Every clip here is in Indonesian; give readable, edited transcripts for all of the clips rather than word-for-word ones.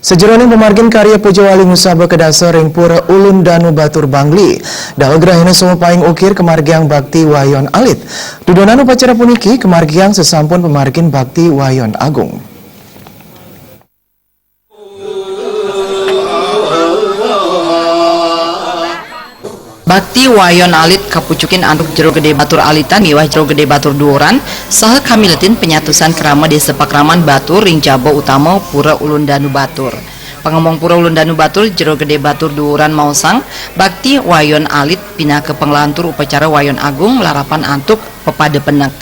Sejroning pemargin karya Pujawali Ngusaba Kedasa ring Pura Ulun Danu Batur Bangli. Dahol grahina semua paing ukir kemargiang Bakti Wayon Alit. Dudonan upacara puniki kemargiang sesampun pemargin Bakti Wayon Agung. Bakti Wayon Alit kapucukin anduk jero gede batur alitan miwah jero gede batur duoran saha kamiletin penyatusan kerama desa Pakraman Batur ring jabo utama Pura Ulun Danu Batur. Pangomong Pura Ulun Danu Batur jero gede batur duoran mausang Bakti Wayon Alit pindah ke penglantur upacara Wayon Agung melarapan antuk pepade penek.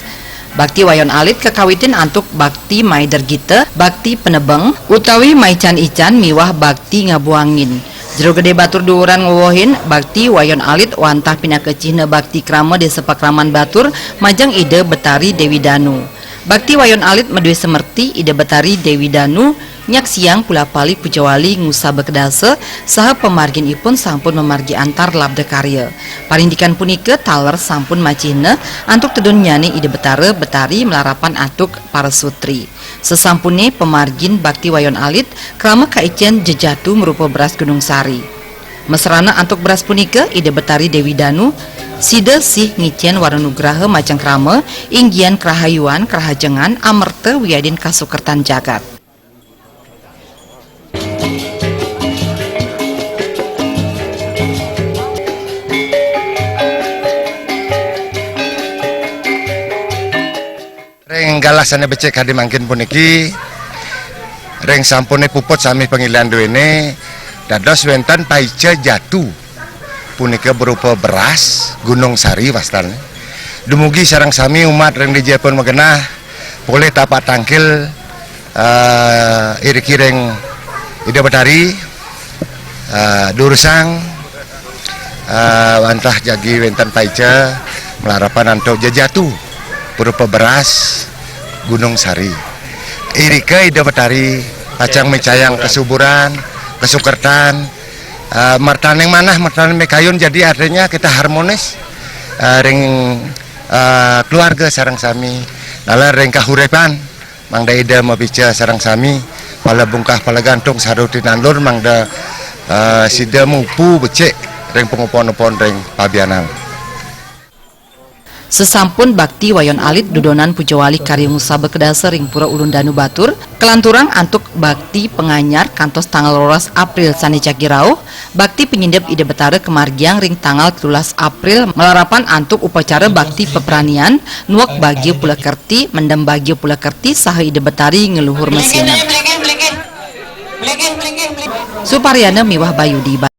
Bakti Wayon Alit kekawitin antuk Bakti Maider Gita, Bakti Penebeng, utawi Maican Ican miwah Bakti Ngabuangin. Jero gede batur duuran ngowohin Bakti Wayon Alit wantah pindah ke Cina Bakti Krama desa Pakraman Batur majang ide Betari Dewi Danu. Bakti Wayon Alit medue semerti ide Betari Dewi Danu nyak siang pula pali Pujawali Ngusaba Kedasa saha pemargin ipun sampun memargi antar labda karya. Parindikan punike taler sampun macihna antuk tedun nyani ide Betari melarapan antuk para sutri. Sesampune pemargin Bakti Wayon Alit krama kaician jejatu merupa beras Gunung Sari. Mesrana antuk beras punika ide Betari Dewi Danu sida sih ngician waranugraha macang krama inggian krahayuan krahajengan amerte wiadin kasukertan jagat. Reng galasane becek hadi mangkin puniki reng sampune puput sami pangilian duene dados wenten paice jatu punika berupa beras Gunung Sari wastane dumugi sareng sami umat reng dijepun magenah boleh tapak tangkil iriki-reng ide Betari dursang wantah jagi wenten paice melarapan antuk jejatu berupa beras Gunung Sari. Irike ide Betari pacang mecayang kesuburan, kesukertan, martaneng manah martaneng mekayun jadi artinya kita harmonis ring keluarga sareng sami. Nala ring kahurepan mangda ide mabica sareng sami pala bungkah pala gantung sarutin nanlur mangda sida mupu becek ring pengupon-upon ring pabianang. Sesampun Bakti Wayon Alit dudonan Pujawali karya Ngusaba Kedasa ring Pura Ulun Danu Batur kelanturang antuk Bakti Penganyar kantos tanggal 12 April sani cakirauh Bakti penyindep ide Betara kemargiang ring tanggal 13 April melarapan antuk upacara Bakti Peperanian nuak Bagio Pulakerti mendem Bagio Pulakerti saha ide Betari ngeluhur mesina Suparyana miwah Bayudi.